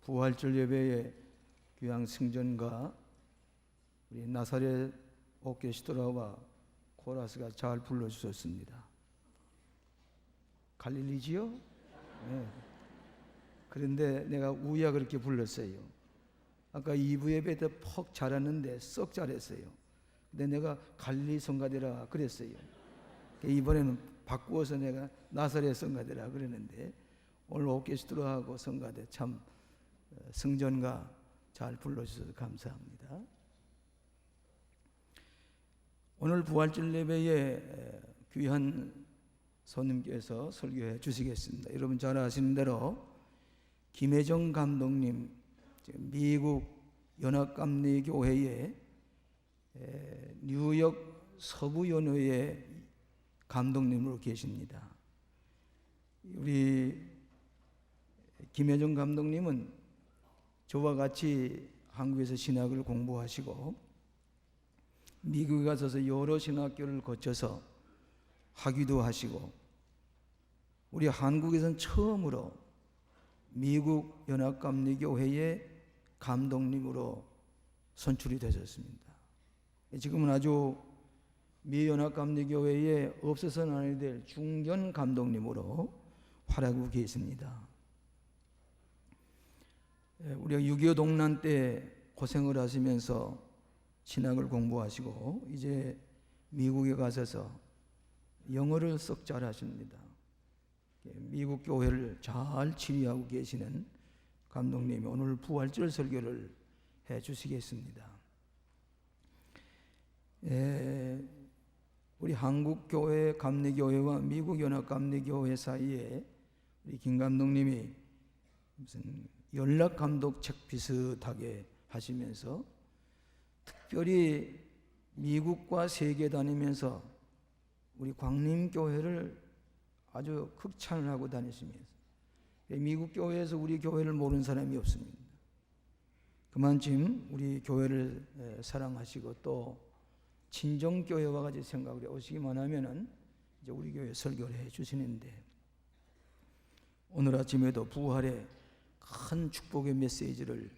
부활절 예배에 귀양 승전과 우리 나사렛 오케스트라와 코러스가 잘 불러주셨습니다. 갈릴리지요? 네. 그런데 내가 우야 그렇게 불렀어요. 아까 2부 예배 때 퍽 잘하는데 썩 잘했어요. 근데 내가 갈릴리 성가대라 그랬어요. 이번에는 바꾸어서 내가 나사렛 성가대라 그랬는데 오늘 오케스트라하고 성가대 참 승전가 잘 불러주셔서 감사합니다. 오늘 부활절 예배에 귀한 손님께서 설교해 주시겠습니다. 여러분 잘 아시는 대로 김혜정 감독님, 미국 연합감리교회의 뉴욕 서부연회의 감독님으로 계십니다. 우리 김혜정 감독님은 저와 같이 한국에서 신학을 공부하시고 미국에 가셔서 여러 신학교를 거쳐서 학위도 하시고 우리 한국에서는 처음으로 미국 연합감리교회의 감독님으로 선출이 되셨습니다. 지금은 아주 미 연합감리교회에 없어서는 안 될 중견 감독님으로 활약하고 계십니다. 우리가 6.25 동란 때 고생을 하시면서 신학을 공부하시고 이제 미국에 가셔서 영어를 썩 잘하십니다. 미국 교회를 잘 치리하고 계시는 감독님이 오늘 부활절 설교를 해 주시겠습니다. 우리 한국교회 감리교회와 미국 연합감리교회 사이에 우리 김 감독님이 무슨 연락감독책 비슷하게 하시면서 특별히 미국과 세계 다니면서 우리 광림교회를 아주 극찬을 하고 다니시면서 미국 교회에서 우리 교회를 모르는 사람이 없습니다. 그만큼 우리 교회를 사랑하시고 또 친정교회와 같이 생각을 해 오시기만 하면은 이제 우리 교회 설교를 해 주시는데 오늘 아침에도 부활의 큰 축복의 메시지를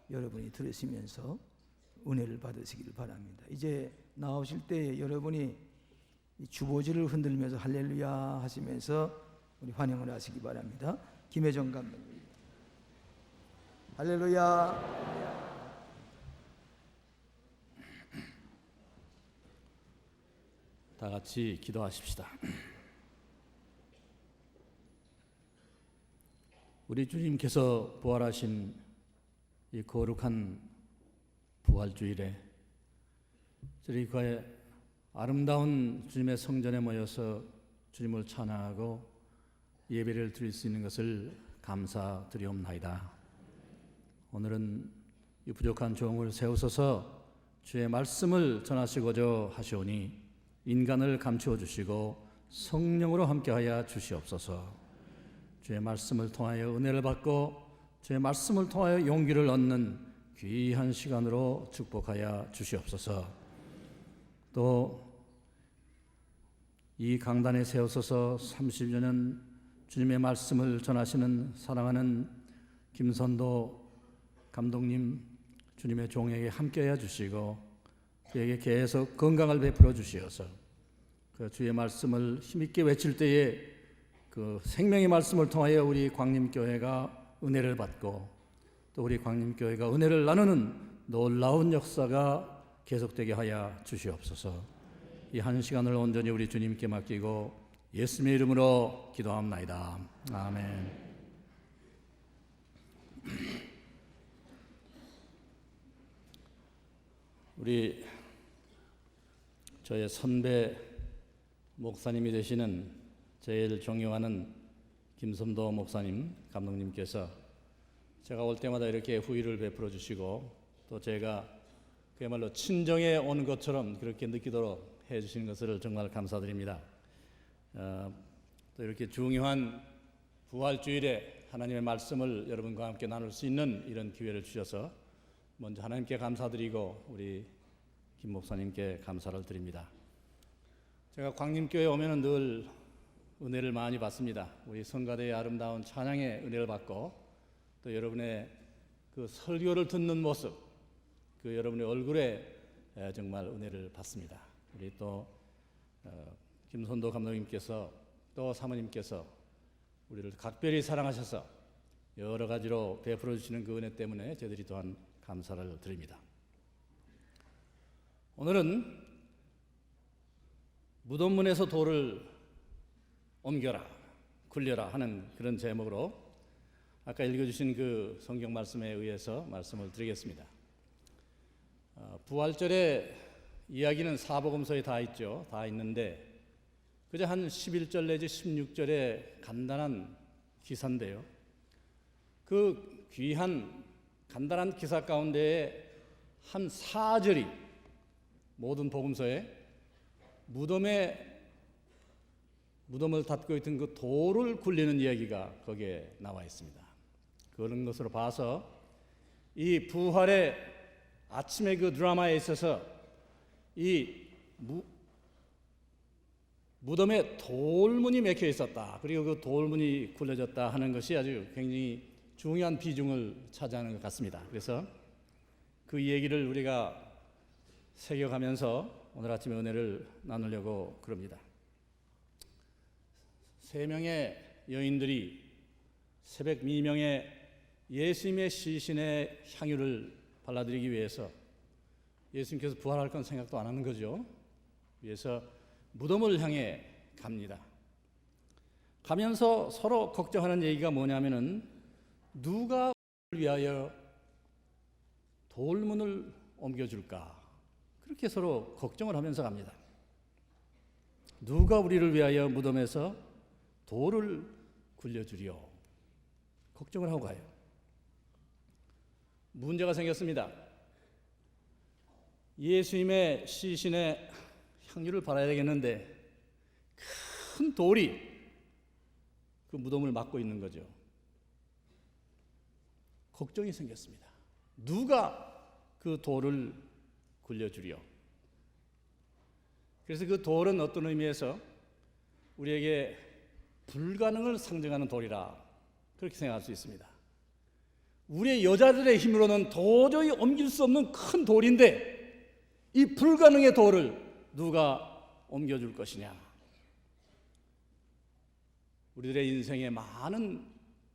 여러분이 들으시면서 은혜를 받으시기를 바랍니다. 이제 나오실 때 여러분이 주보지를 흔들면서 할렐루야 하시면서 우리 환영을 하시기 바랍니다. 김혜정 감독님. 할렐루야. 다 같이 기도하십시다. 우리 주님께서 부활하신 이 거룩한 부활주일에 저희 그 아름다운 주님의 성전에 모여서 주님을 찬양하고 예배를 드릴 수 있는 것을 감사드리옵나이다. 오늘은 이 부족한 종을 세우소서 주의 말씀을 전하시고자 하시오니 인간을 감추어 주시고 성령으로 함께하여 주시옵소서. 주의 말씀을 통하여 은혜를 받고 주의 말씀을 통하여 용기를 얻는 귀한 시간으로 축복하여 주시옵소서. 또 이 강단에 세우소서 30여 년 주님의 말씀을 전하시는 사랑하는 김선도 감독님 주님의 종에게 함께하여 주시고 그에게 계속 건강을 베풀어 주시어서 그 주의 말씀을 힘있게 외칠 때에 그 생명의 말씀을 통하여 우리 광림교회가 은혜를 받고 또 우리 광림교회가 은혜를 나누는 놀라운 역사가 계속되게 하여 주시옵소서. 이 한 시간을 온전히 우리 주님께 맡기고 예수님의 이름으로 기도합나이다. 아멘. 우리 저의 선배 목사님이 되시는 제일 존경하는 김선도 목사님 감독님께서 제가 올 때마다 이렇게 후의를 베풀어 주시고 또 제가 그야말로 친정에 온 것처럼 그렇게 느끼도록 해주시는 것을 정말 감사드립니다. 또 이렇게 중요한 부활주일에 하나님의 말씀을 여러분과 함께 나눌 수 있는 이런 기회를 주셔서 먼저 하나님께 감사드리고 우리 김 목사님께 감사를 드립니다. 제가 광림교회 오면 늘 은혜를 많이 받습니다. 우리 성가대의 아름다운 찬양의 은혜를 받고 또 여러분의 그 설교를 듣는 모습, 그 여러분의 얼굴에 정말 은혜를 받습니다. 우리 또 김선도 감독님께서 또 사모님께서 우리를 각별히 사랑하셔서 여러 가지로 베풀어 주시는 그 은혜 때문에 저희들이 또한 감사를 드립니다. 오늘은 무덤문에서 돌을 옮겨라, 굴려라 하는 그런 제목으로 아까 읽어주신 그 성경 말씀에 의해서 말씀을 드리겠습니다. 부활절의 이야기는 사복음서에 다 있죠. 다 있는데 그저 한 11절 내지 16절의 간단한 기사인데요. 그 귀한 간단한 기사 가운데에 한 4절이 모든 복음서에 무덤을 닫고 있던 그 돌을 굴리는 이야기가 거기에 나와 있습니다. 그런 것으로 봐서 이 부활의 아침의 그 드라마에 있어서 이 무덤에 돌문이 막혀 있었다. 그리고 그 돌문이 굴려졌다 하는 것이 아주 굉장히 중요한 비중을 차지하는 것 같습니다. 그래서 그 얘기를 우리가 새겨가면서 오늘 아침에 은혜를 나누려고 그럽니다. 3명의 여인들이 새벽 미명에 예수님의 시신에 향유를 발라드리기 위해서 예수님께서 부활할 건 생각도 안 하는 거죠. 위해서 무덤을 향해 갑니다. 가면서 서로 걱정하는 얘기가 뭐냐면은 누가 우리를 위하여 돌문을 옮겨줄까? 그렇게 서로 걱정을 하면서 갑니다. 누가 우리를 위하여 무덤에서 돌을 굴려주리요? 걱정을 하고 가요. 문제가 생겼습니다. 예수님의 시신에 향유를 발라야 되겠는데 큰 돌이 그 무덤을 막고 있는 거죠. 걱정이 생겼습니다. 누가 그 돌을 굴려주리요? 그래서 그 돌은 어떤 의미에서 우리에게 불가능을 상징하는 돌이라 그렇게 생각할 수 있습니다. 우리의 여자들의 힘으로는 도저히 옮길 수 없는 큰 돌인데 이 불가능의 돌을 누가 옮겨줄 것이냐? 우리들의 인생에 많은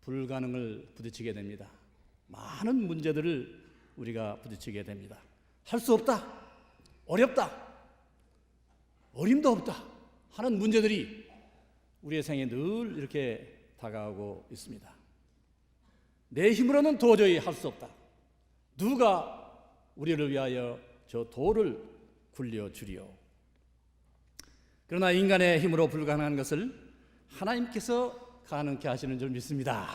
불가능을 부딪히게 됩니다. 많은 문제들을 우리가 부딪히게 됩니다. 할 수 없다, 어렵다, 어림도 없다 하는 문제들이 우리의 생에 늘 이렇게 다가오고 있습니다. 내 힘으로는 도저히 할 수 없다. 누가 우리를 위하여 저 돌을 굴려주리요? 그러나 인간의 힘으로 불가능한 것을 하나님께서 가능케 하시는 줄 믿습니다.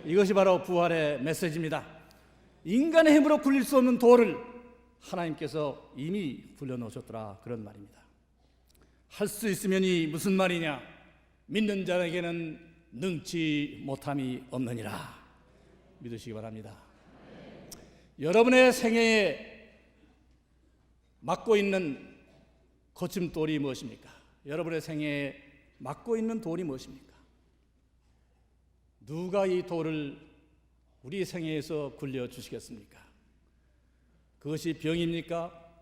이것이 바로 부활의 메시지입니다. 인간의 힘으로 굴릴 수 없는 돌을 하나님께서 이미 굴려놓으셨더라, 그런 말입니다. 할 수 있으면이 무슨 말이냐? 믿는 자에게는 능치 못함이 없느니라. 믿으시기 바랍니다. 여러분의 생애에 막고 있는 거침돌이 무엇입니까? 여러분의 생애에 막고 있는 돌이 무엇입니까? 누가 이 돌을 우리 생애에서 굴려주시겠습니까? 그것이 병입니까?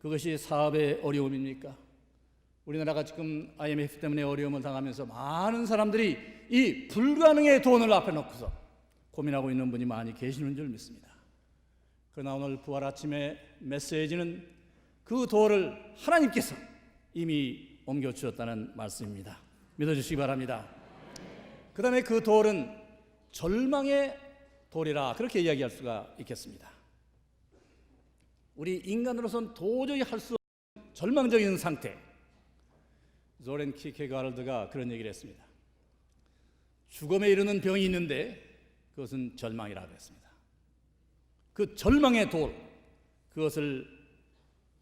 그것이 사업의 어려움입니까? 우리나라가 지금 IMF 때문에 어려움을 당하면서 많은 사람들이 이 불가능의 돈을 앞에 놓고서 고민하고 있는 분이 많이 계시는 줄 믿습니다. 그러나 오늘 부활 아침의 메시지는 그 돌을 하나님께서 이미 옮겨주셨다는 말씀입니다. 믿어주시기 바랍니다. 그 다음에 그 돌은 절망의 돌이라 그렇게 이야기할 수가 있겠습니다. 우리 인간으로서는 도저히 할 수 없는 절망적인 상태. 조렌 키케가르드가 그런 얘기를 했습니다. 죽음에 이르는 병이 있는데 그것은 절망이라고 했습니다. 그 절망의 돌, 그것을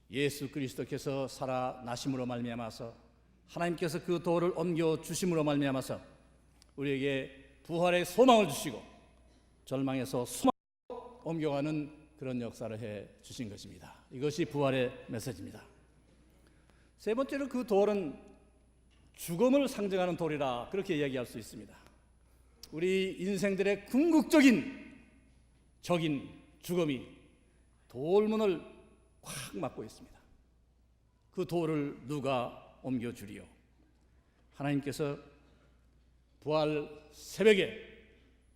예수 그리스도께서 살아나심으로 말미암아서 하나님께서 그 돌을 옮겨 주심으로 말미암아서 우리에게 부활의 소망을 주시고 절망에서 소망으로 옮겨가는 그런 역사를 해 주신 것입니다. 이것이 부활의 메시지입니다. 세 번째로 그 돌은 죽음을 상징하는 돌이라 그렇게 이야기할 수 있습니다. 우리 인생들의 궁극적인 적인 죽음이 돌문을 꽉 막고 있습니다. 그 돌을 누가 옮겨주리요? 하나님께서 부활 새벽에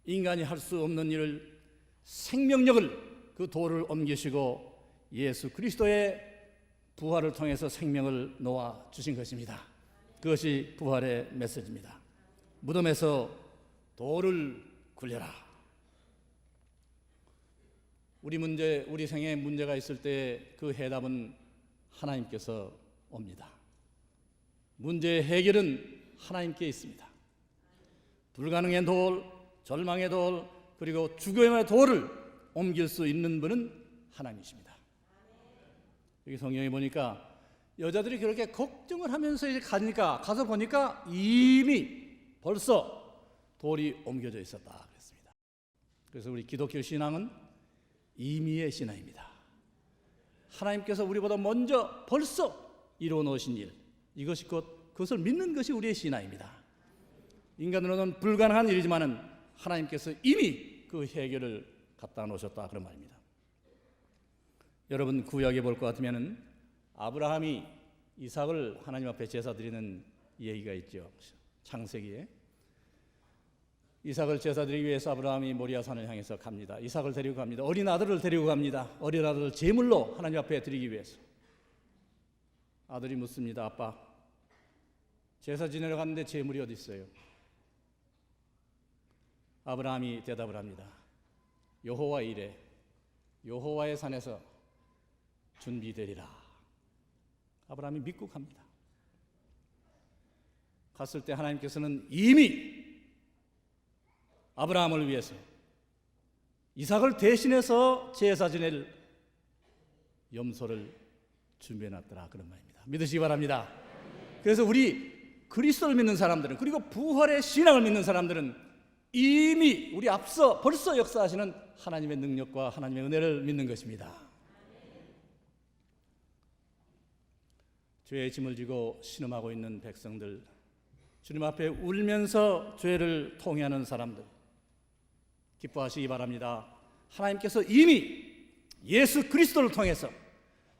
인간이 할 수 없는 일을, 생명력을, 그 돌을 옮기시고 예수 그리스도의 부활을 통해서 생명을 놓아 주신 것입니다. 그것이 부활의 메시지입니다. 무덤에서 돌을 굴려라. 우리 생에 문제가 있을 때 그 해답은 하나님께서 옵니다. 문제의 해결은 하나님께 있습니다. 불가능의 돌, 절망의 돌, 그리고 죽음의 돌을 옮길 수 있는 분은 하나님이십니다. 여기 성경에 보니까 여자들이 그렇게 걱정을 하면서 이제 가서 보니까 이미 벌써 돌이 옮겨져 있었다 그랬습니다. 그래서 우리 기독교 신앙은 임의의 신앙입니다. 하나님께서 우리보다 먼저 벌써 이루어 놓으신 일, 이것이 그것을 믿는 것이 우리의 신앙입니다. 인간으로는 불가능한 일이지만은 하나님께서 이미 그 해결을 갖다 놓으셨다 그런 말입니다. 여러분 구약에 볼 것 같으면은 아브라함이 이삭을 하나님 앞에 제사 드리는 얘기가 있죠. 창세기에 이삭을 제사 드리기 위해서 아브라함이 모리아 산을 향해서 갑니다. 이삭을 데리고 갑니다. 어린 아들을 데리고 갑니다. 어린 아들을 제물로 하나님 앞에 드리기 위해서. 아들이 묻습니다. 아빠, 제사 지내러 갔는데 제물이 어디 있어요? 아브라함이 대답을 합니다. 여호와 이래, 여호와의 산에서 준비되리라. 아브라함이 믿고 갑니다. 갔을 때 하나님께서는 이미 아브라함을 위해서 이삭을 대신해서 제사 지낼 염소를 준비해놨더라 그런 말입니다. 믿으시기 바랍니다. 그래서 우리 그리스도를 믿는 사람들은, 그리고 부활의 신앙을 믿는 사람들은 이미 우리 앞서 벌써 역사하시는 하나님의 능력과 하나님의 은혜를 믿는 것입니다. 죄의 짐을 지고 신음하고 있는 백성들, 주님 앞에 울면서 죄를 통회하는 사람들, 기뻐하시기 바랍니다. 하나님께서 이미 예수 그리스도를 통해서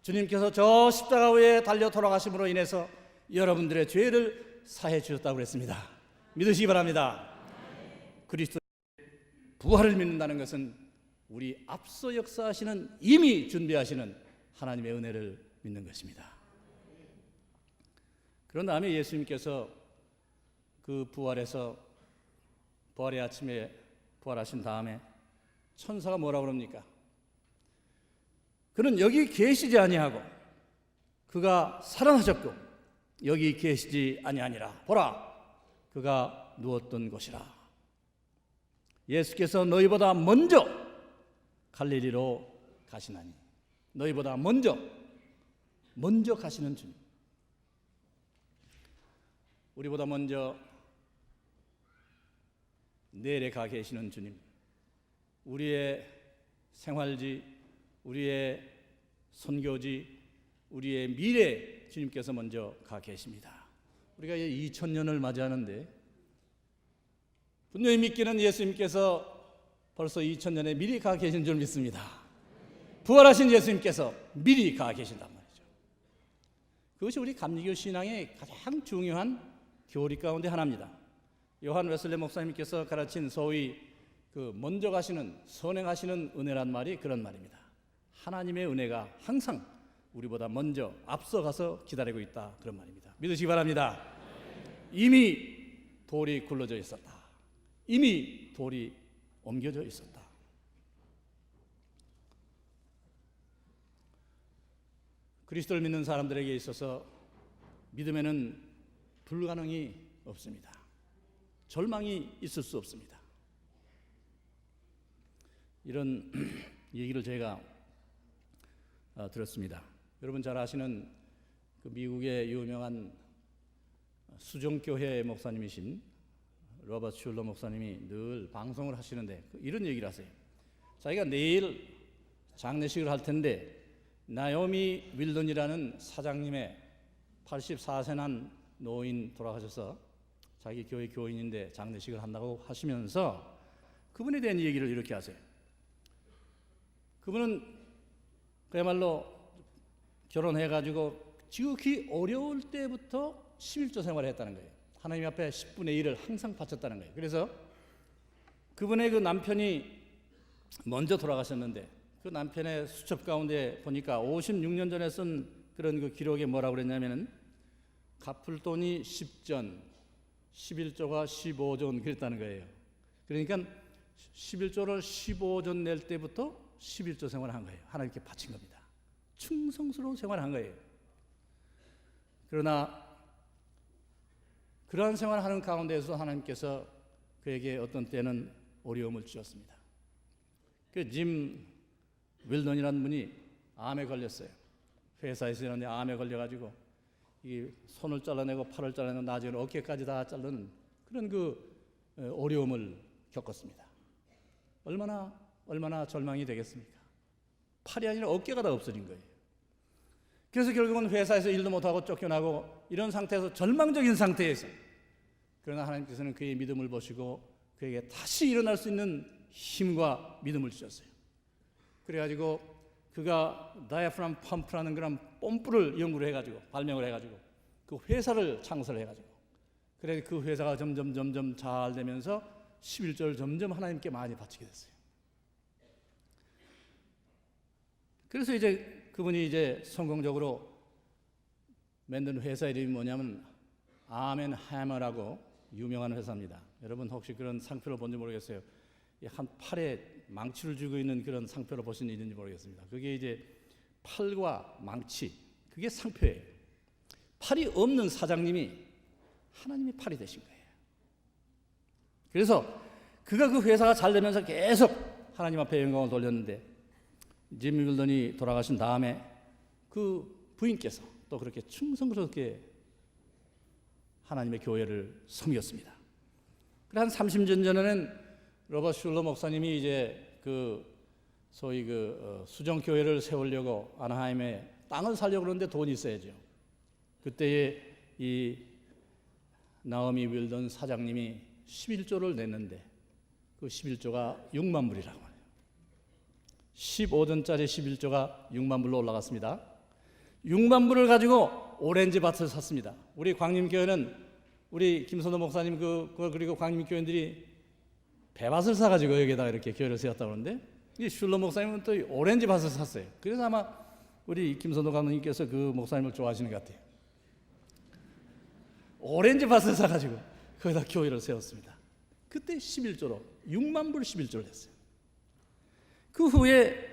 주님께서 저 십자가 위에 달려 돌아가심으로 인해서 여러분들의 죄를 사해 주셨다고 그랬습니다. 믿으시기 바랍니다. 그리스도의 부활을 믿는다는 것은 우리 앞서 역사하시는, 이미 준비하시는 하나님의 은혜를 믿는 것입니다. 그런 다음에 예수님께서 그 부활의 아침에 부활하신 다음에 천사가 뭐라고 그럽니까? 그는 여기 계시지 아니하고 그가 살아나셨고 여기 계시지 아니하니라. 보라, 그가 누웠던 곳이라. 예수께서 너희보다 먼저 갈릴리로 가시나니, 너희보다 먼저 가시는 주님, 우리보다 먼저 내일에 가 계시는 주님, 우리의 생활지, 우리의 선교지, 우리의 미래 주님께서 먼저 가 계십니다. 우리가 2000년을 맞이하는데 분명히 믿기는 예수님께서 벌써 2000년에 미리 가 계신 줄 믿습니다. 부활하신 예수님께서 미리 가 계신단 말이죠. 그것이 우리 감리교 신앙의 가장 중요한 교리 가운데 하나입니다. 요한 웨슬리 목사님께서 가르친 소위 그 먼저 가시는, 선행하시는 은혜란 말이 그런 말입니다. 하나님의 은혜가 항상 우리보다 먼저 앞서가서 기다리고 있다 그런 말입니다. 믿으시기 바랍니다. 이미 돌이 굴러져 있었다. 이미 돌이 옮겨져 있었다. 그리스도를 믿는 사람들에게 있어서 믿음에는 불가능이 없습니다. 절망이 있을 수 없습니다. 이런 얘기를 제가 들었습니다. 여러분 잘 아시는 그 미국의 유명한 수정교회 목사님이신 로버트 슐러 목사님이 늘 방송을 하시는데 이런 얘기를 하세요. 자기가 내일 장례식을 할 텐데 나오미 윌던이라는 사장님의 84세 난 노인 돌아가셔서 자기 교회 교인인데 장례식을 한다고 하시면서 그분에 대한 얘기를 이렇게 하세요. 그분은 그야말로 결혼해가지고 지극히 어려울 때부터 11조 생활을 했다는 거예요. 하나님 앞에 10분의 1을 항상 바쳤다는 거예요. 그래서 그분의 그 남편이 먼저 돌아가셨는데 그 남편의 수첩 가운데 보니까 56년 전에 쓴 그런 그 기록에 뭐라고 그랬냐면은 갚을 돈이 10전, 11조가 15전 그랬다는 거예요. 그러니까 11조를 15전 낼 때부터 11조 생활을 한 거예요. 하나님께 바친 겁니다. 충성스러운 생활을 한 거예요. 그러나 그러한 생활을 하는 가운데서 하나님께서 그에게 어떤 때는 어려움을 주셨습니다. 그 짐 윌던이라는 분이 암에 걸렸어요. 회사에서 일하는데 암에 걸려가지고 이 손을 잘라내고 팔을 잘라내고 나중에 어깨까지 다 자르는 그런 그 어려움을 겪었습니다. 얼마나 절망이 되겠습니까? 팔이 아니라 어깨가 다 없어진 거예요. 그래서 결국은 회사에서 일도 못하고 쫓겨나고 이런 상태에서 절망적인 상태에서 그러나 하나님께서는 그의 믿음을 보시고 그에게 다시 일어날 수 있는 힘과 믿음을 주셨어요. 그래가지고 그가 다이아프람 펌프라는 그런 펌프를 연구를 해가지고 발명을 해가지고 그 회사를 창설해가지고 그래서 그 회사가 점점 잘 되면서 11조를 점점 하나님께 많이 바치게 됐어요. 그래서 이제 그분이 이제 성공적으로 만든 회사 이름이 뭐냐면 아멘 해머라고 유명한 회사입니다. 여러분 혹시 그런 상표를 본지 모르겠어요. 한 팔에 망치를 쥐고 있는 그런 상표를 보신 일 있는지 모르겠습니다. 그게 이제 팔과 망치, 그게 상표예요. 팔이 없는 사장님이 하나님의 팔이 되신 거예요. 그래서 그가 그 회사가 잘 되면서 계속 하나님 앞에 영광을 돌렸는데 짐 윌던이 돌아가신 다음에 그 부인께서 또 그렇게 충성스럽게 하나님의 교회를 섬겼습니다. 한 30년 전에는 로버트 슐러 목사님이 이제 그 소위 그 수정교회를 세우려고 아나하임에 땅을 사려고 그러는데 돈이 있어야죠. 그때에 이 나오미 윌던 사장님이 11조를 냈는데 그 11조가 6만 불이라고 해요. 15전짜리 11조가 6만 불로 올라갔습니다. 6만 불을 가지고 오렌지 밭을 샀습니다. 우리 광림교회는 우리 김선호 목사님 그리고 광림교회들이 배밭을 사가지고 여기다가 이렇게 교회를 세웠다고 그러는데 이 슐러 목사님은 또 오렌지 밭을 샀어요. 그래서 아마 우리 김선호 감독님께서 그 목사님을 좋아하시는 것 같아요. 오렌지 밭을 사가지고 거기다 교회를 세웠습니다. 그때 11조로 6만 불 11조를 했어요. 그 후에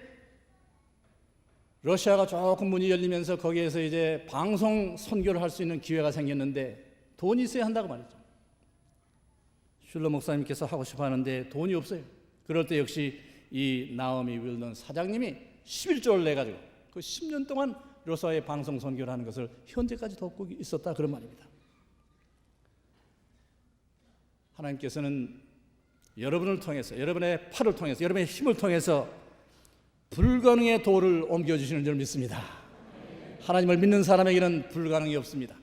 러시아가 조금 문이 열리면서 거기에서 이제 방송 선교를 할 수 있는 기회가 생겼는데 돈이 있어야 한다고 말이죠. 슐러 목사님께서 하고 싶어 하는데 돈이 없어요. 그럴 때 역시 이 나오미 윌던 사장님이 11조를 내가지고 그 10년 동안 러시아의 방송 선교를 하는 것을 현재까지 돕고 있었다 그런 말입니다. 하나님께서는 여러분을 통해서 여러분의 팔을 통해서 여러분의 힘을 통해서 불가능의 도를 옮겨주시는 줄 믿습니다. 하나님을 믿는 사람에게는 불가능이 없습니다.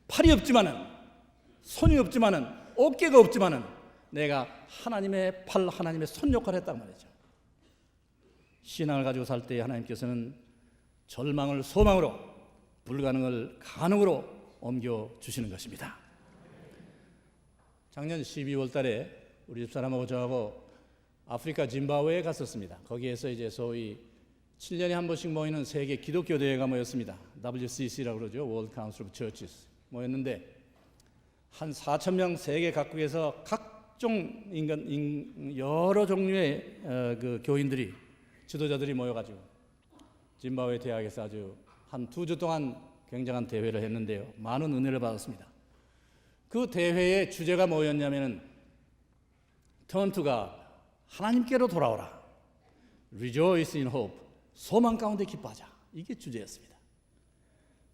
팔이 없지만은 손이 없지만은 어깨가 없지만은 내가 하나님의 팔, 하나님의 손 역할을 했단 말이죠. 신앙을 가지고 살 때 하나님께서는 절망을 소망으로, 불가능을 가능으로 옮겨주시는 것입니다. 작년 12월 달에 우리 집사람하고 저하고 아프리카 짐바브웨에 갔었습니다. 거기에서 이제 소위 7년에 한 번씩 모이는 세계 기독교 대회가 모였습니다. WCC라고 그러죠. World Council of Churches 모였는데 한 4,000명 세계 각국에서 각종 여러 종류의 그 교인들이 지도자들이 모여가지고 짐바브웨 대학에서 아주 한 2주 동안 굉장한 대회를 했는데요. 많은 은혜를 받았습니다. 그 대회의 주제가 뭐였냐면은 Turn to God, 하나님께로 돌아오라. Rejoice in hope, 소망 가운데 기뻐하자. 이게 주제였습니다.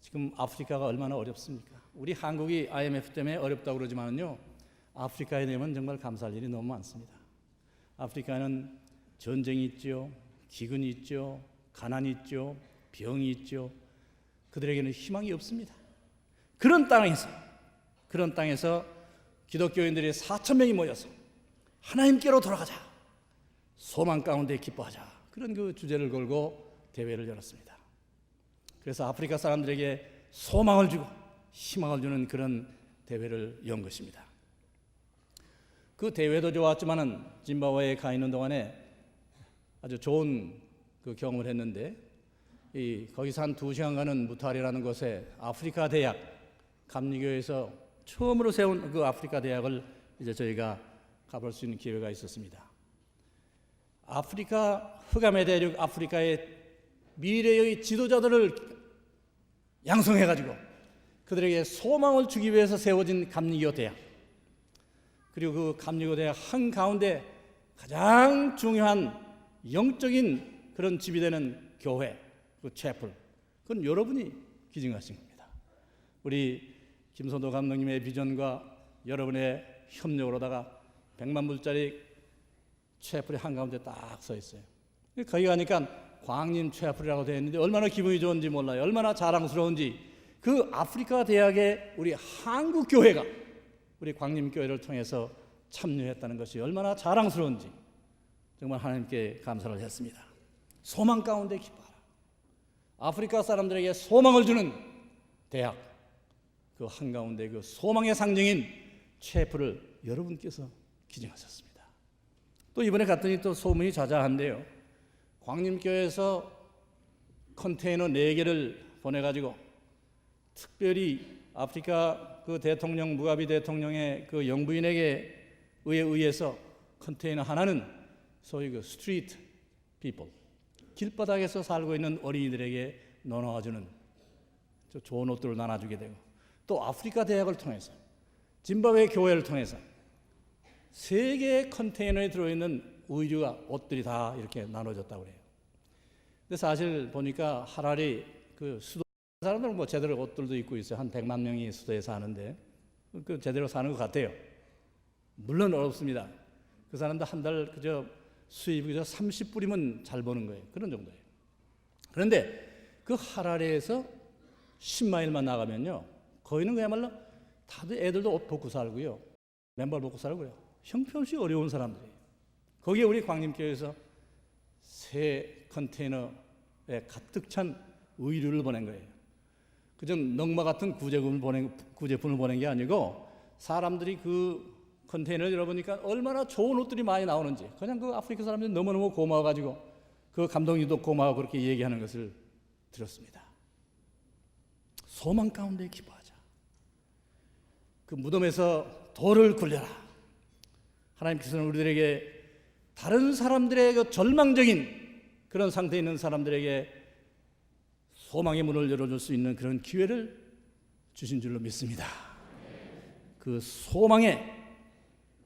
지금 아프리카가 얼마나 어렵습니까? 우리 한국이 IMF 때문에 어렵다고 그러지만요, 아프리카에 되면 정말 감사할 일이 너무 많습니다. 아프리카는 전쟁이 있죠, 기근이 있죠, 가난이 있죠, 병이 있죠. 그들에게는 희망이 없습니다. 그런 땅에서 기독교인들이 4,000명이 모여서 하나님께로 돌아가자. 소망 가운데 기뻐하자. 그런 그 주제를 걸고 대회를 열었습니다. 그래서 아프리카 사람들에게 소망을 주고 희망을 주는 그런 대회를 연 것입니다. 그 대회도 좋았지만은 짐바브웨에 가 있는 동안에 아주 좋은 그 경험을 했는데, 거기서 한 2시간 가는 무타리라는 곳에 아프리카 대학, 감리교에서 처음으로 세운 그 아프리카 대학을 이제 저희가 가볼 수 있는 기회가 있었습니다. 아프리카, 흑암의 대륙 아프리카의 미래의 지도자들을 양성해가지고 그들에게 소망을 주기 위해서 세워진 감리교 대학, 그리고 그 감리교 대학 한가운데 가장 중요한 영적인 그런 집이 되는 교회, 그 채플, 그건 여러분이 기증하신 겁니다. 우리 김선도 감독님의 비전과 여러분의 협력으로다가 100만 불짜리 채플이 한가운데 딱 서 있어요. 거기 가니까 광림 채플이라고 되어 있는데 얼마나 기분이 좋은지 몰라요. 얼마나 자랑스러운지. 그 아프리카 대학에 우리 한국 교회가 우리 광림교회를 통해서 참여했다는 것이 얼마나 자랑스러운지 정말 하나님께 감사를 했습니다. 소망 가운데 기뻐하라. 아프리카 사람들에게 소망을 주는 대학, 그 한가운데 그 소망의 상징인 채플을 여러분께서 기증하셨습니다. 또 이번에 갔더니 또 소문이 자자한데요. 광림교회에서 컨테이너 4개를 보내가지고 특별히 아프리카 그 대통령, 무가비 대통령의 그 영부인에게 의해서 컨테이너 하나는 소위 그 스트리트 피플, 길바닥에서 살고 있는 어린이들에게 나눠주는 좋은 옷들을 나눠주게 되고, 또 아프리카 대학을 통해서 짐바브웨 교회를 통해서 3개의 컨테이너에 들어있는 의류와 옷들이 다 이렇게 나눠졌다고 그래요. 근데 사실 보니까 하라리 그 수도 사람들은 뭐 제대로 옷들도 입고 있어요. 한 100만 명이 수도에 사는데 그 제대로 사는 것 같아요. 물론 어렵습니다. 그 사람들 한 달 그저 수입이 그저 30불이면 잘 버는 거예요. 그런 정도예요. 그런데 그 하라리에서 10마일만 나가면요, 거기는 그야말로 다들 애들도 옷 벗고 살고요, 맨발 벗고 살고요, 형편없이 어려운 사람들이에요. 거기에 우리 광림교회에서 3 컨테이너에 가득 찬 의류를 보낸 거예요. 그저 넝마 같은 구제품을 보낸 게 아니고 사람들이 그 컨테이너를 열어보니까 얼마나 좋은 옷들이 많이 나오는지, 그냥 그 아프리카 사람들이 너무너무 고마워가지고 그 감독님도 고마워 그렇게 얘기하는 것을 들었습니다. 소망 가운데 기뻐하자. 그 무덤에서 돌을 굴려라. 하나님께서는 우리들에게 다른 사람들의 그 절망적인 그런 상태에 있는 사람들에게 소망의 문을 열어줄 수 있는 그런 기회를 주신 줄로 믿습니다. 그 소망에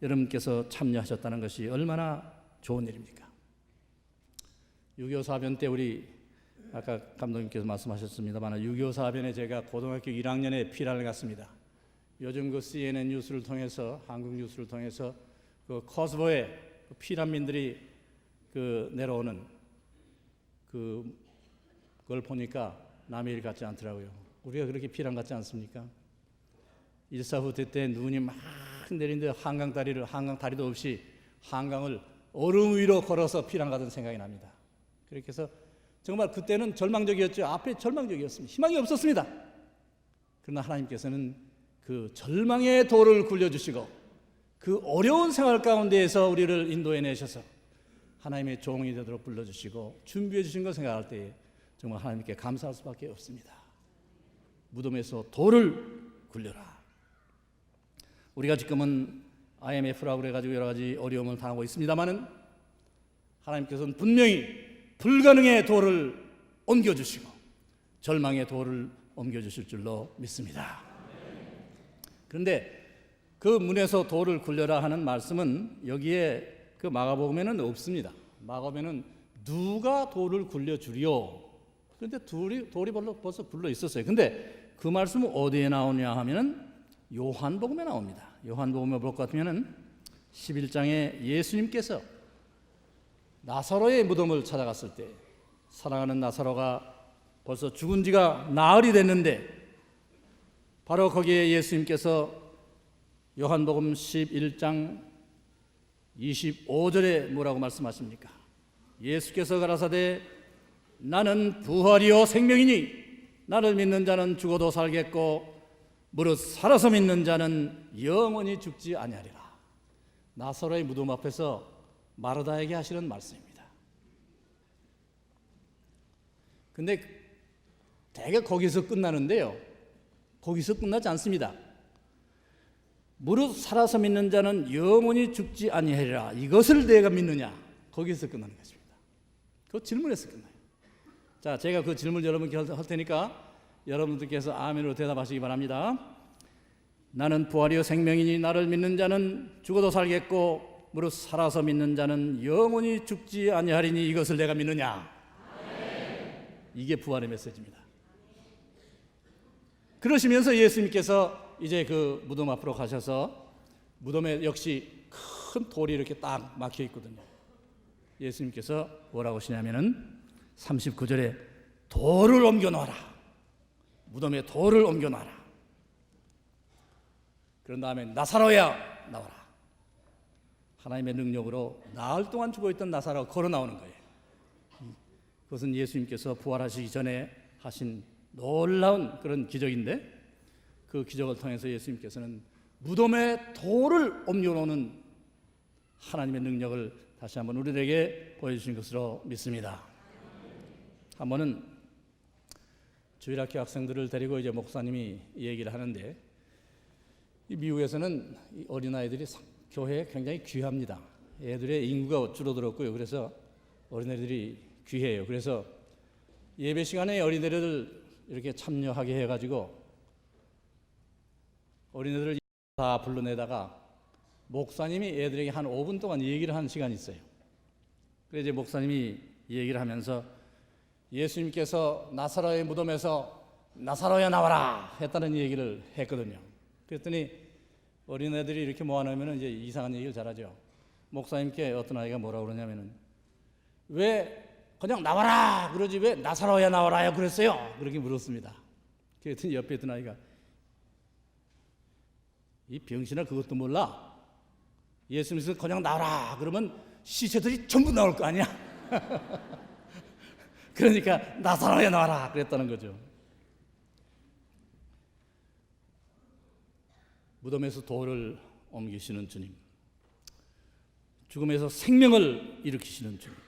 여러분께서 참여하셨다는 것이 얼마나 좋은 일입니까? 6.25 사변 때 우리 아까 감독님께서 말씀하셨습니다만 6.25 사변에 제가 고등학교 1학년에 피란을 갔습니다. 요즘 그 CNN 뉴스를 통해서, 한국 뉴스를 통해서 그 코스보에 피난민들이 그 내려오는 그걸 보니까 남의 일 같지 않더라고요. 우리가 그렇게 피난 같지 않습니까? 1.4 후퇴 때 눈이 막 내리는데 한강 다리도 없이 한강을 얼음 위로 걸어서 피난 가던 생각이 납니다. 그렇게 해서 정말 그때는 절망적이었죠. 앞에 절망적이었습니다. 희망이 없었습니다. 그러나 하나님께서는 그 절망의 돌을 굴려주시고 그 어려운 생활 가운데에서 우리를 인도해내셔서 하나님의 종이 되도록 불러주시고 준비해 주신 걸 생각할 때에 정말 하나님께 감사할 수밖에 없습니다. 무덤에서 돌을 굴려라. 우리가 지금은 IMF라고 그래가지고 여러 가지 어려움을 당하고 있습니다만은 하나님께서는 분명히 불가능의 돌을 옮겨주시고 절망의 돌을 옮겨주실 줄로 믿습니다. 그런데 그 문에서 돌을 굴려라 하는 말씀은 여기에 그 마가복음에는 없습니다. 마가복음에는 누가 돌을 굴려주리요. 그런데 돌이 벌써 굴러 있었어요. 근데 그 말씀은 어디에 나오냐 하면은 요한복음에 나옵니다. 요한복음에 볼 것 같으면은 11장에 예수님께서 나사로의 무덤을 찾아갔을 때 사랑하는 나사로가 벌써 죽은 지가 나흘이 됐는데 바로 거기에 예수님께서 요한복음 11장 25절에 뭐라고 말씀하십니까? 예수께서 가라사대 나는 부활이요 생명이니 나를 믿는 자는 죽어도 살겠고 무릇 살아서 믿는 자는 영원히 죽지 아니하리라. 나사로의 무덤 앞에서 마르다에게 하시는 말씀입니다. 근데 대개 거기서 끝나는데요, 거기서 끝나지 않습니다. 무릇 살아서 믿는 자는 영원히 죽지 아니하리라. 이것을 내가 믿느냐? 거기서 끝나는 것입니다. 그 질문에서 끝나요. 자, 제가 그 질문 여러분께 할 테니까 여러분들께서 아멘으로 대답하시기 바랍니다. 나는 부활이요 생명이니 나를 믿는 자는 죽어도 살겠고 무릇 살아서 믿는 자는 영원히 죽지 아니하리니 이것을 내가 믿느냐? 이게 부활의 메시지입니다. 그러시면서 예수님께서 이제 그 무덤 앞으로 가셔서 무덤에 역시 큰 돌이 이렇게 딱 막혀 있거든요. 예수님께서 뭐라고 하시냐면은 39절에 돌을 옮겨 놓아라. 무덤에 돌을 옮겨 놔라. 그런 다음에 나사로야 나와라. 하나님의 능력으로 나흘 동안 죽어있던 나사로가 걸어 나오는 거예요. 그것은 예수님께서 부활하시기 전에 하신 놀라운 그런 기적인데, 그 기적을 통해서 예수님께서는 무덤에 돌을 옮겨놓는 하나님의 능력을 다시 한번 우리에게 보여주신 것으로 믿습니다. 한 번은 주일학교 학생들을 데리고 이제 목사님이 얘기를 하는데, 이 미국에서는 어린아이들이 교회에 굉장히 귀합니다. 애들의 인구가 줄어들었고요. 그래서 어린애들이 귀해요. 그래서 예배 시간에 어린애들을 이렇게 참여하게 해가지고 어린애들을 다 불러내다가 목사님이 애들에게 한 5분 동안 얘기를 하는 시간이 있어요. 그래서 이제 목사님이 얘기를 하면서 예수님께서 나사로의 무덤에서 나사로야 나와라 했다는 얘기를 했거든요. 그랬더니 어린애들이 이렇게 모아놓으면 이제 이상한 얘기를 잘하죠. 목사님께 어떤 아이가 뭐라고 그러냐면은 왜 그냥 나와라 그러지 왜 나사로야 나와라요 그랬어요? 그렇게 물었습니다. 그랬더니 옆에 있던 아이가 이 병신아 그것도 몰라? 예수님께서 그냥 나와라 그러면 시체들이 전부 나올 거 아니야? 그러니까 나사로야 나와라 그랬다는 거죠. 무덤에서 돌을 옮기시는 주님, 죽음에서 생명을 일으키시는 주님,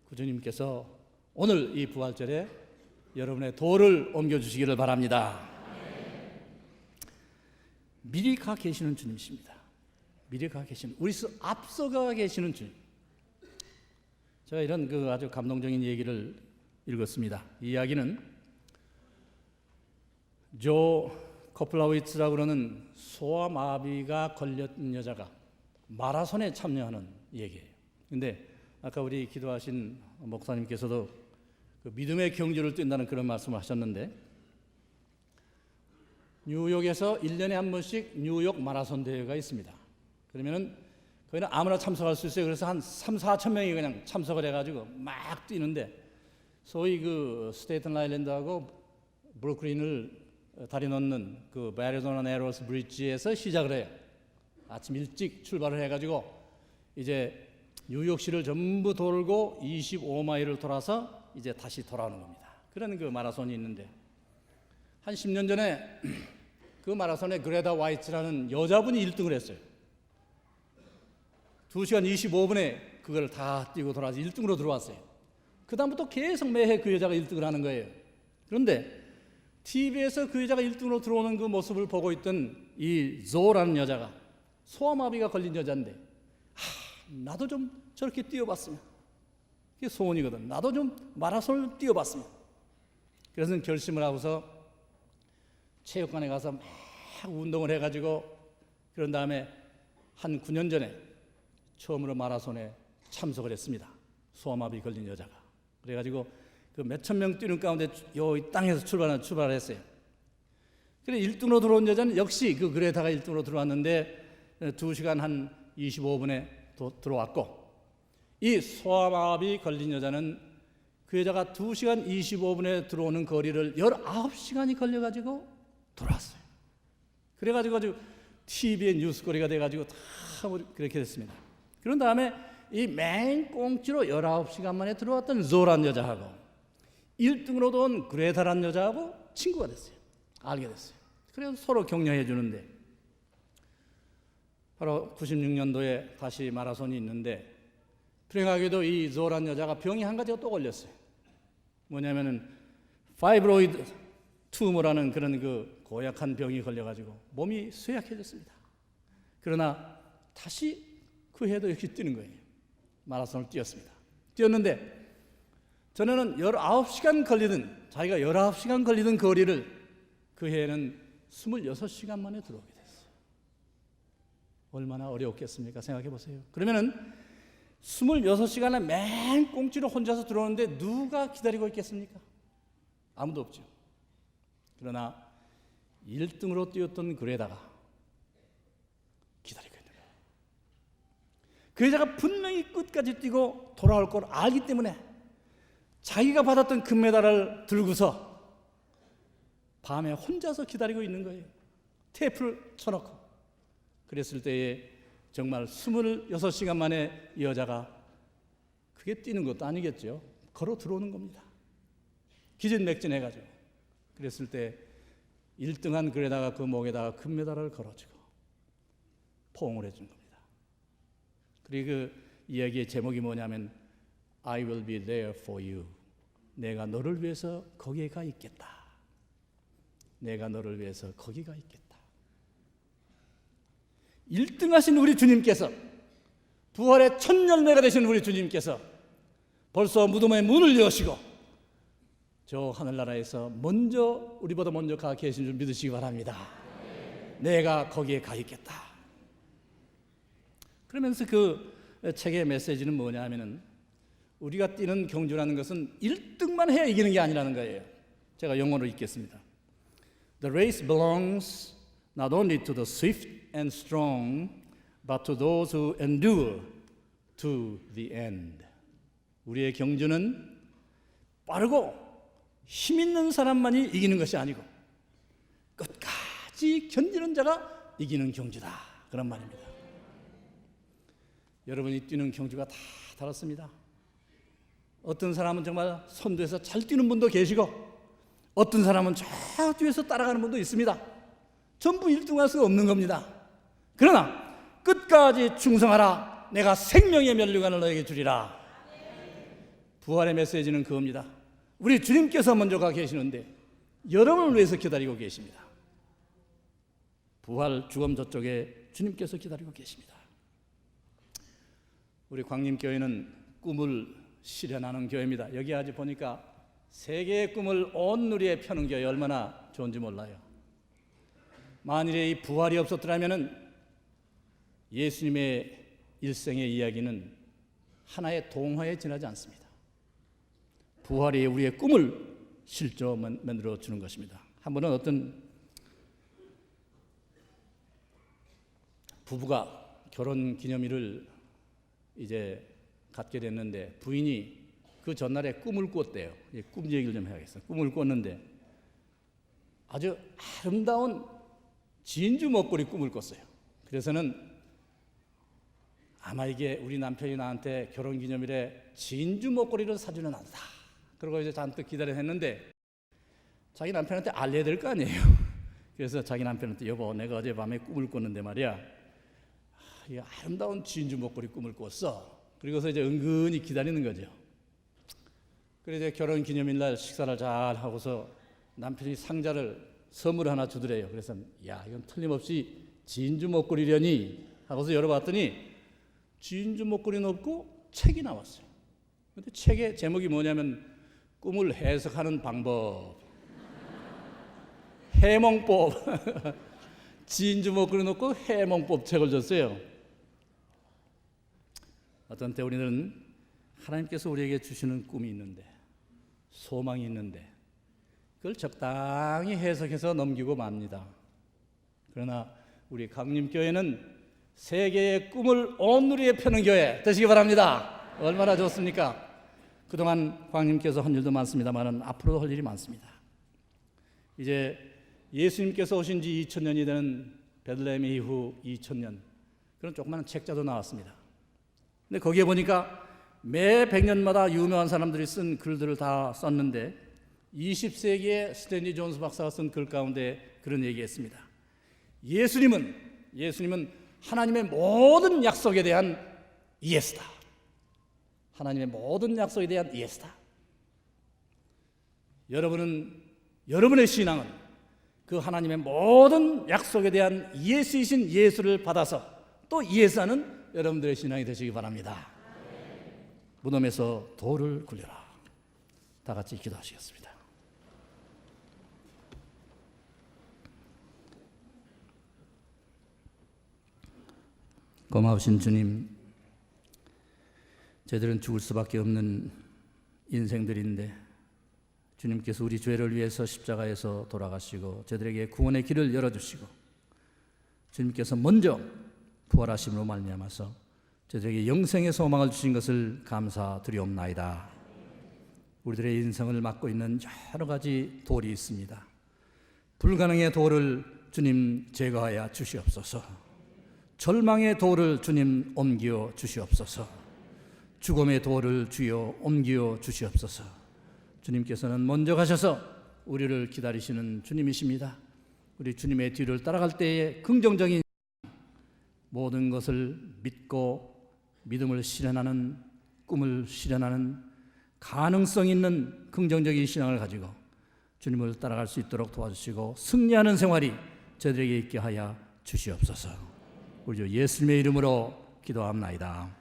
그 주님께서 오늘 이 부활절에 여러분의 돌을 옮겨주시기를 바랍니다. 미리 가 계시는 주님이십니다. 미리 가 계시는, 우리 앞서가 계시는 주님. 제가 이런 그 아주 감동적인 얘기를 읽었습니다. 이 이야기는 조 코플라위츠라고 그러는 소아마비가 걸렸던 여자가 마라톤에 참여하는 얘기예요. 근데 아까 우리 기도하신 목사님께서도 그 믿음의 경주를 뛴다는 그런 말씀을 하셨는데, 뉴욕에서 1년에 한 번씩 뉴욕 마라톤 대회가 있습니다. 그러면은 거기는 아무나 참석할 수 있어요. 그래서 한 3, 4천 명이 그냥 참석을 해가지고 막 뛰는데, 소위 그 스테이튼 아일랜드하고 브루클린을 다리 놓는 그 메리조나 네로스 브릿지에서 시작을 해요. 아침 일찍 출발을 해가지고 이제 뉴욕시를 전부 돌고 25마일을 돌아서 이제 다시 돌아오는 겁니다. 그런 그 마라톤이 있는데, 한 10년 전에 그 마라톤에 그레다 와이츠라는 여자분이 1등을 했어요. 2시간 25분에 그걸 다 뛰고 돌아와서 1등으로 들어왔어요. 그 다음부터 계속 매해 그 여자가 1등을 하는 거예요. 그런데 TV에서 그 여자가 1등으로 들어오는 그 모습을 보고 있던 이 조라는 여자가 소아마비가 걸린 여자인데, 나도 좀 저렇게 뛰어봤으면, 그게 소원이거든. 나도 좀 마라톤을 뛰어봤으면. 그래서 결심을 하고서 체육관에 가서 막 운동을 해가지고, 그런 다음에 한 9년 전에 처음으로 마라톤에 참석을 했습니다. 소아마비 걸린 여자가. 그래가지고 그 몇천 명 뛰는 가운데 이 땅에서 출발을 했어요. 그래 1등으로 들어온 여자는 역시 그 그레타가 1등으로 들어왔는데 2시간 한 25분에 들어왔고, 이 소아마비 걸린 여자는 그 여자가 2시간 25분에 들어오는 거리를 19시간이 걸려가지고 돌아왔어요. 그래가지고 아주 TV의 뉴스거리가 돼가지고 다 그렇게 됐습니다. 그런 다음에 이 맹꽁치로 19시간 만에 들어왔던 조란 여자하고 1등으로도 온 그레타란 여자하고 친구가 됐어요. 알게 됐어요. 그래서 서로 격려해 주는데, 바로 96년도에 다시 마라손이 있는데, 불행하게도 이 조란 여자가 병이 한 가지가 또 걸렸어요. 뭐냐면은 파이브로이드 투모라는 그런 그 고약한 병이 걸려가지고 몸이 쇠약해졌습니다. 그러나 다시 그 해도 역시 뛰는 거예요. 마라손을 뛰었습니다. 뛰었는데 전에는 19시간 걸리던, 자기가 19시간 걸리던 거리를 그 해에는 26시간 만에 들어오게 됐어요. 얼마나 어려웠겠습니까? 생각해 보세요. 그러면은 26시간에 맹꽁치로 혼자서 들어오는데 누가 기다리고 있겠습니까? 아무도 없죠. 그러나 1등으로 뛰었던 그 여자가 기다리고 있는 거예요. 그 여자가 분명히 끝까지 뛰고 돌아올 걸 알기 때문에 자기가 받았던 금메달을 들고서 밤에 혼자서 기다리고 있는 거예요. 테이프를 쳐놓고. 그랬을 때에 정말 26시간 만에 이 여자가, 그게 뛰는 것도 아니겠죠, 걸어 들어오는 겁니다. 기진맥진해가지고. 그랬을 때 1등한 글에다가 그 목에다가 금메달을 걸어주고 포옹을 해준 겁니다. 그리고 그 이야기의 제목이 뭐냐면 I will be there for you. 내가 너를 위해서 거기에 가 있겠다. 내가 너를 위해서 거기가 있겠다. 1등하신 우리 주님께서, 부활의 첫 열매가 되신 우리 주님께서 벌써 무덤의 문을 여시고 저 하늘나라에서 먼저, 우리보다 먼저 가 계신 줄 믿으시기 바랍니다. 내가 거기에 가 있겠다. 그러면서 그 책의 메시지는 뭐냐 하면은, 우리가 뛰는 경주라는 것은 1등만 해야 이기는 게 아니라는 거예요. 제가 영어로 읽겠습니다. The race belongs not only to the swift and strong, but to those who endure to the end. 우리의 경주는 빠르고 힘 있는 사람만이 이기는 것이 아니고 끝까지 견디는 자가 이기는 경주다, 그런 말입니다. 여러분이 뛰는 경주가 다 다릅니다. 어떤 사람은 정말 선두에서 잘 뛰는 분도 계시고, 어떤 사람은 저 뒤에서 따라가는 분도 있습니다. 전부 1등할 수가 없는 겁니다. 그러나 끝까지 충성하라. 내가 생명의 면류관을 너에게 주리라. 부활의 메시지는 그겁니다. 우리 주님께서 먼저 가 계시는데 여러분을 위해서 기다리고 계십니다. 부활 죽음 저쪽에 주님께서 기다리고 계십니다. 우리 광림교회는 꿈을 실현하는 교회입니다. 여기 아직 보니까 세계의 꿈을 온 누리에 펴는 교회, 얼마나 좋은지 몰라요. 만일에 이 부활이 없었더라면 예수님의 일생의 이야기는 하나의 동화에 지나지 않습니다. 부활이 우리의 꿈을 실제로 만들어 주는 것입니다. 한 번은 어떤 부부가 결혼 기념일을 이제 갖게 됐는데, 부인이 그 전날에 꿈을 꿨대요. 꿈 얘기를 좀 해야겠어요. 꿈을 꿨는데 아주 아름다운 진주 목걸이 꿈을 꿨어요. 그래서는 아마 이게 우리 남편이 나한테 결혼 기념일에 진주 목걸이를 사주는 안다. 그러고 이제 잔뜩 기다려 했는데 자기 남편한테 알려야 될 거 아니에요. 그래서 자기 남편한테, 여보, 내가 어젯밤에 꿈을 꿨는데 말이야, 이 아름다운 진주 목걸이 꿈을 꿨어. 그리고서 이제 은근히 기다리는 거죠. 그래서 이제 결혼 기념일 날 식사를 잘 하고서 남편이 상자를 선물 하나 주더래요. 그래서 야, 이건 틀림없이 진주 목걸이려니 하고서 열어봤더니 진주 목걸이는 없고 책이 나왔어요. 근데 책의 제목이 뭐냐면 꿈을 해석하는 방법, 해몽법. 진주 목걸이는 없고 해몽법 책을 줬어요. 어떤 때 우리는 하나님께서 우리에게 주시는 꿈이 있는데, 소망이 있는데 그걸 적당히 해석해서 넘기고 맙니다. 그러나 우리 강림교회는 세계의 꿈을 온누리에 펴는 교회 되시기 바랍니다. 얼마나 좋습니까? 그동안 광님께서 한 일도 많습니다만 앞으로도 할 일이 많습니다. 이제 예수님께서 오신 지 2000년이 되는 베들레헴 이후 2000년, 그런 조그마한 책자도 나왔습니다. 근데 거기에 보니까 매 100년마다 유명한 사람들이 쓴 글들을 다 썼는데 20세기에 스탠리 존스 박사가 쓴 글 가운데 그런 얘기했습니다. 예수님은 하나님의 모든 약속에 대한 예스다. 하나님의 모든 약속에 대한 예스다. 여러분의 신앙은 그 하나님의 모든 약속에 대한 예수이신 예수를 받아서 또 예수하는 여러분들의 신앙이 되시기 바랍니다. 무덤에서 돌을 굴려라. 다 같이 기도하시겠습니다. 고마우신 주님, 저희들은 죽을 수밖에 없는 인생들인데 주님께서 우리 죄를 위해서 십자가에서 돌아가시고 저희들에게 구원의 길을 열어주시고 주님께서 먼저 부활하심으로 말미암아서 저희들에게 영생의 소망을 주신 것을 감사드리옵나이다. 우리들의 인생을 막고 있는 여러 가지 돌이 있습니다. 불가능의 돌을 주님 제거하여 주시옵소서. 절망의 돌을 주님 옮겨 주시옵소서. 죽음의 돌을 주여 옮겨 주시옵소서. 주님께서는 먼저 가셔서 우리를 기다리시는 주님이십니다. 우리 주님의 뒤를 따라갈 때에 긍정적인 모든 것을 믿고 믿음을 실현하는, 꿈을 실현하는 가능성 있는 긍정적인 신앙을 가지고 주님을 따라갈 수 있도록 도와주시고 승리하는 생활이 저희들에게 있게 하여 주시옵소서. 우리 주 예수님의 이름으로 기도합나이다.